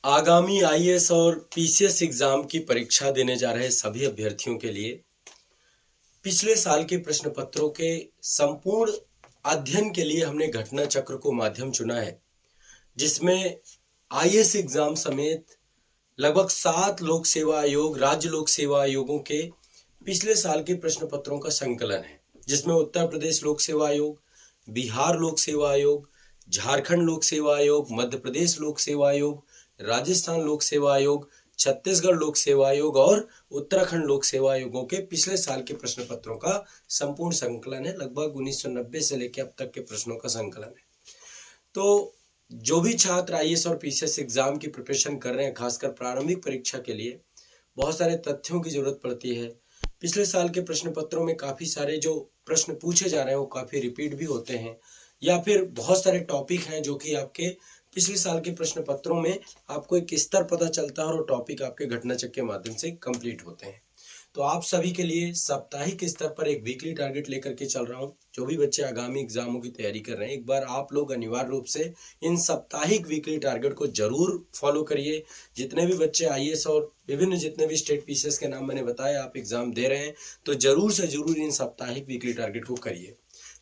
आगामी आईएएस और PCS exam की परीक्षा देने जा रहे सभी अभ्यर्थियों के लिए पिछले साल के प्रश्न पत्रों के संपूर्ण अध्ययन के लिए हमने घटना चक्र को माध्यम चुना है, जिसमें आईएएस एग्जाम समेत लगभग 7 लोक सेवा आयोग, राज्य लोक सेवा आयोगों के पिछले साल के प्रश्न पत्रों का संकलन है, जिसमें उत्तर प्रदेश लोक सेवा आयोग, बिहार लोक सेवा आयोग, झारखंड लोक सेवा आयोग, मध्य प्रदेश लोक सेवा आयोग, राजस्थान लोक सेवा आयोग, छत्तीसगढ़ लोक सेवा आयोग और उत्तराखंड लोक सेवा आयोगों के पिछले साल के प्रश्न पत्रों का संपूर्ण संकलन है। लगभग 1990 से लेकर अब तक के प्रश्नों का संकलन है। तो जो भी छात्र आईएएस और पीसीएस एग्जाम की प्रिपरेशन कर रहे हैं, खासकर प्रारंभिक परीक्षा के लिए, बहुत सारे तथ्यों की जरूरत पड़ती है। पिछले साल के प्रश्न पत्रों में काफी सारे जो प्रश्न पूछे जा रहे हैं वो काफी रिपीट भी होते हैं, या फिर बहुत सारे टॉपिक हैं जो कि आपके पिछले साल के प्रश्न पत्रों में आपको एक स्तर पता चलता है और वो टॉपिक आपके घटना चक्र के माध्यम से कंप्लीट होते हैं। तो आप सभी के लिए साप्ताहिक स्तर पर एक वीकली टारगेट लेकर के चल रहा हूं। जो भी बच्चे आगामी एग्जामों की तैयारी कर रहे हैं, एक बार आप लोग अनिवार्य रूप से इन साप्ताहिक वीकली टारगेट को जरूर फॉलो करिए। जितने भी बच्चे आईएएस और विभिन्न जितने भी स्टेट पीसीएस के नाम मैंने बताया आप एग्जाम दे रहे हैं, तो जरूर से जरूर इन साप्ताहिक वीकली टारगेट को करिए।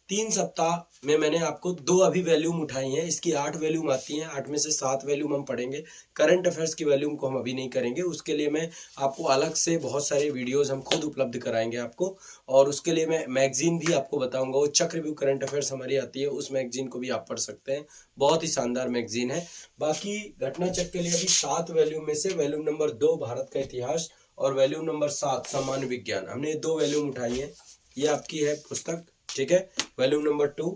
3 सप्ताह में मैंने आपको 2 अभी वैल्यूम उठाई हैं, इसकी 8 वैल्यूम आती हैं। 8 में से 7 वैल्यूम हम पढ़ेंगे। करंट अफेयर्स की वैल्यूम को हम अभी नहीं करेंगे, उसके लिए मैं आपको अलग से बहुत सारे वीडियोस हम खुद उपलब्ध कराएंगे आपको, और उसके लिए मैं मैगजीन भी आपको बताऊंगा। वो चक्रव्यूह करंट अफेयर्स हमारी आती है, उस मैगजीन को भी आप पढ़ सकते हैं। बहुत ही शानदार मैगजीन है। बाकी घटना चक्र के लिए अभी 7 वैल्यूम में से वैल्यूम नंबर 2 भारत का इतिहास और वैल्यूम नंबर 7 सामान्य विज्ञान, हमने 2 वैल्यूम उठाई है। ये आपकी है पुस्तक, ठीक है, वैल्यूम नंबर 2,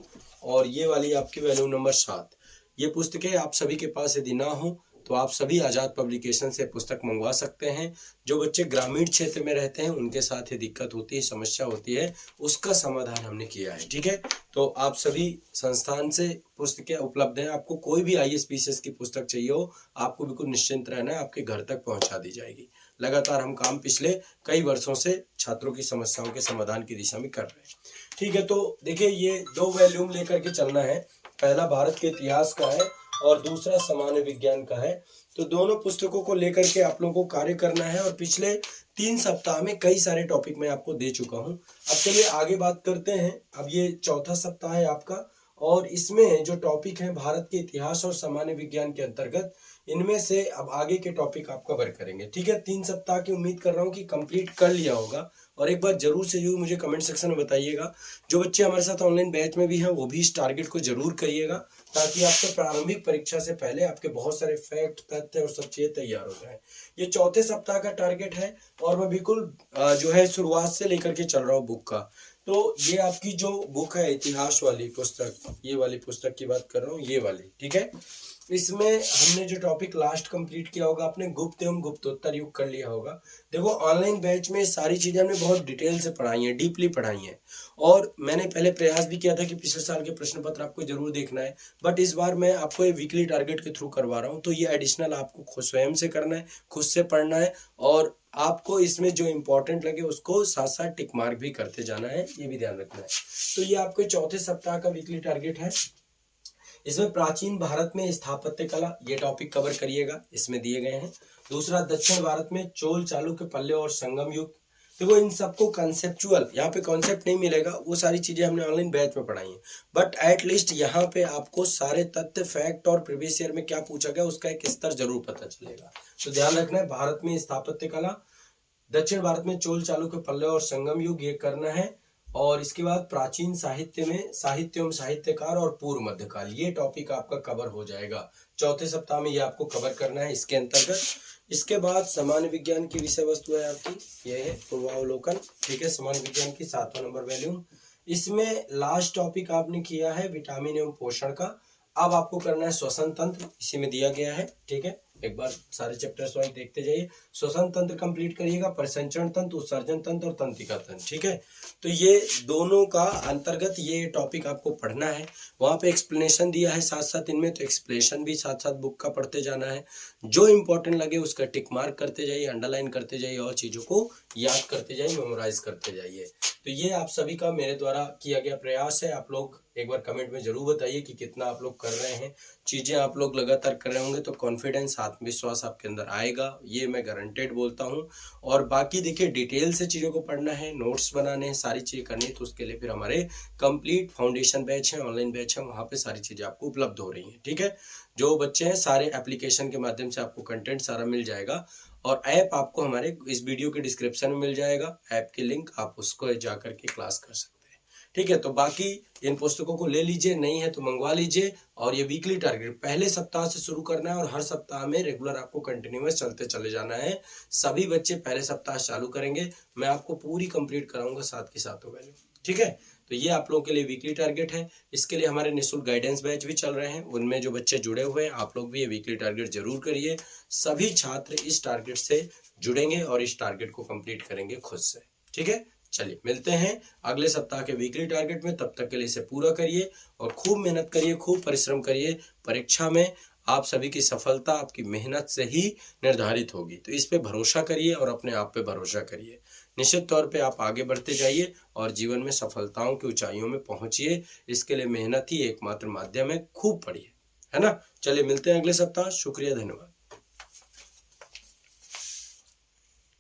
और ये वाली आपकी वैल्यूम नंबर 7। ये पुस्तकें आप सभी के पास यदि ना हो तो आप सभी आजाद पब्लिकेशन से पुस्तक मंगवा सकते हैं। जो बच्चे ग्रामीण क्षेत्र में रहते हैं उनके साथ ये दिक्कत होती है, समस्या होती है, उसका समाधान हमने किया है, ठीक है। तो आप सभी संस्थान से पुस्तकें उपलब्ध हैं। आपको कोई भी आईएएस पीसीएस की पुस्तक चाहिए हो, आपको बिल्कुल निश्चिंत रहना है, आपके घर तक पहुंचा दी जाएगी। लगातार हम काम पिछले कई वर्षों से छात्रों की समस्याओं के समाधान की दिशा में कर रहे हैं, ठीक है। तो देखिए, ये 2 वैल्यूम लेकर के चलना है। पहला भारत के इतिहास का है और दूसरा सामान्य विज्ञान का है। तो दोनों पुस्तकों को लेकर के आप लोगों को कार्य करना है, और पिछले 3 सप्ताह में कई सारे टॉपिक मैं आपको दे चुका हूं। अब चलिए आगे बात करते हैं। अब ये चौथा सप्ताह है आपका, और इसमें जो टॉपिक है भारत के इतिहास और सामान्य विज्ञान के अंतर्गत, इनमें से अब आगे के टॉपिक आप कवर करेंगे, ठीक है। 3 सप्ताह की उम्मीद कर रहा हूँ कि कंप्लीट कर लिया होगा। और एक बार जरूर से जरूर मुझे कमेंट सेक्शन में बताइएगा। जो बच्चे हमारे साथ ऑनलाइन बैच में भी हैं वो भी इस टारगेट को जरूर करिएगा, ताकि आपके प्रारंभिक परीक्षा से पहले आपके बहुत सारे फैक्ट, तथ्य और सब चीजें तैयार हो जाए। ये चौथे सप्ताह का टारगेट है, और मैं बिल्कुल जो है शुरुआत से लेकर के चल रहा हूँ बुक का। तो ये आपकी जो बुक है इतिहास वाली पुस्तक, ये वाली पुस्तक की बात कर रहा हूँ, ये वाली, ठीक है। इसमें हमने जो टॉपिक लास्ट कंप्लीट किया होगा, आपने गुप्त एवं गुप्तोत्तर युग कर लिया होगा। देखो, ऑनलाइन बैच में सारी चीजें हमने बहुत डिटेल से पढ़ाई हैं, डीपली पढ़ाई हैं, और मैंने पहले प्रयास भी किया था कि पिछले साल के प्रश्न पत्र आपको जरूर देखना है, बट इस बार मैं आपको ये वीकली टारगेट के थ्रू करवा रहा हूँ। तो ये एडिशनल आपको खुद स्वयं से करना है, खुद से पढ़ना है, और आपको इसमें जो इंपॉर्टेंट लगे उसको साथ साथ टिक मार्क भी करते जाना है, ये भी ध्यान रखना है। तो ये आपके चौथे सप्ताह का वीकली टारगेट है। इसमें प्राचीन भारत में स्थापत्य कला, ये टॉपिक कवर करिएगा, इसमें दिए गए हैं। दूसरा, दक्षिण भारत में चोल, चालुक्य, पल्लव और संगम युग। देखो, इन सबको कंसेप्चुअल, यहाँ पे कॉन्सेप्ट नहीं मिलेगा, वो सारी चीजें हमने ऑनलाइन बैच में पढ़ाई हैं, बट एटलीस्ट यहाँ पे आपको सारे तथ्य, फैक्ट और प्रीवियस ईयर में क्या पूछा गया उसका एक स्तर जरूर पता चलेगा। तो ध्यान रखना है, भारत में स्थापत्य कला, दक्षिण भारत में चोल, चालुक्य, पल्लव और संगम युग, ये करना है। और इसके बाद प्राचीन साहित्य में साहित्य एवं साहित्यकार और पूर्व मध्यकाल, ये टॉपिक आपका कवर हो जाएगा चौथे सप्ताह में, ये आपको कवर करना है इसके अंतर्गत। इसके बाद सामान्य विज्ञान की विषय वस्तु है आपकी, ये है पूर्वावलोकन, ठीक है, सामान्य विज्ञान की 7वां नंबर वैल्यूम। इसमें लास्ट टॉपिक आपने किया है विटामिन एवं पोषण का। अब आपको करना है श्वसन तंत्र, इसी में दिया गया है, ठीक है। एक बार सारे चैप्टर्स वाइज देखते जाइए। श्वसन तंत्र कंप्लीट करिएगा, परिसंचरण तंत्र, उत्सर्जन तंत्र और तंत्रिका तंत्र, ठीक है। तो ये दोनों का अंतर्गत ये टॉपिक आपको पढ़ना है। वहां पे एक्सप्लेनेशन दिया है साथ साथ इनमें, तो एक्सप्लेनेशन भी साथ साथ बुक का पढ़ते जाना है। जो इंपॉर्टेंट लगे उसका टिक मार्क करते जाइए, अंडरलाइन करते जाइए, और चीजों को याद करते जाइए, मेमोराइज करते जाइए। तो ये आप सभी का मेरे द्वारा किया गया प्रयास है। आप लोग एक बार कमेंट में जरूर बताइए कि कितना आप लोग कर रहे हैं। चीज़ें आप लोग लगातार कर रहे होंगे तो कॉन्फिडेंस, आत्मविश्वास आपके अंदर आएगा, ये मैं गारंटेड बोलता हूँ। और बाकी देखिए, डिटेल से चीज़ों को पढ़ना है, नोट्स बनाने हैं, सारी चीज़ें करनी है, तो उसके लिए फिर हमारे कंप्लीट फाउंडेशन बैच है, ऑनलाइन बैच है, वहाँ पे सारी चीज़ें आपको उपलब्ध हो रही हैं। ठीक है, जो बच्चे हैं सारे एप्लीकेशन के माध्यम से आपको कंटेंट सारा मिल जाएगा, और ऐप आपको हमारे इस वीडियो के डिस्क्रिप्शन में मिल जाएगा। ऐप की लिंक आप उसको जा करके क्लास कर सकते हैं। ठीक है, तो बाकी इन पुस्तकों को ले लीजिए, नहीं है तो मंगवा लीजिए। और ये वीकली टारगेट पहले सप्ताह से शुरू करना है और हर सप्ताह में रेगुलर आपको कंटिन्यूअस चलते चले जाना है। सभी बच्चे पहले सप्ताह चालू करेंगे, मैं आपको पूरी कंप्लीट कराऊंगा साथ के साथ वैल्यू। ठीक है, तो ये आप लोगों के लिए वीकली टारगेट है। इसके लिए हमारे निःशुल्क गाइडेंस बैच भी चल रहे हैं, उनमें जो बच्चे जुड़े हुए हैं आप लोग भी ये वीकली टारगेट जरूर करिए। सभी छात्र इस टारगेट से जुड़ेंगे और इस टारगेट को कंप्लीट करेंगे खुद से। ठीक है, चलिए मिलते हैं अगले सप्ताह के वीकली टारगेट में। तब तक के लिए इसे पूरा करिए और खूब मेहनत करिए, खूब परिश्रम करिए। परीक्षा में आप सभी की सफलता आपकी मेहनत से ही निर्धारित होगी, तो इस पे भरोसा करिए और अपने आप पे भरोसा करिए। निश्चित तौर पे आप आगे बढ़ते जाइए और जीवन में सफलताओं की ऊंचाइयों में पहुंचिए। इसके लिए मेहनत ही एकमात्र माध्यम है। खूब पढ़िए, है ना। चलिए मिलते हैं अगले सप्ताह। शुक्रिया, धन्यवाद।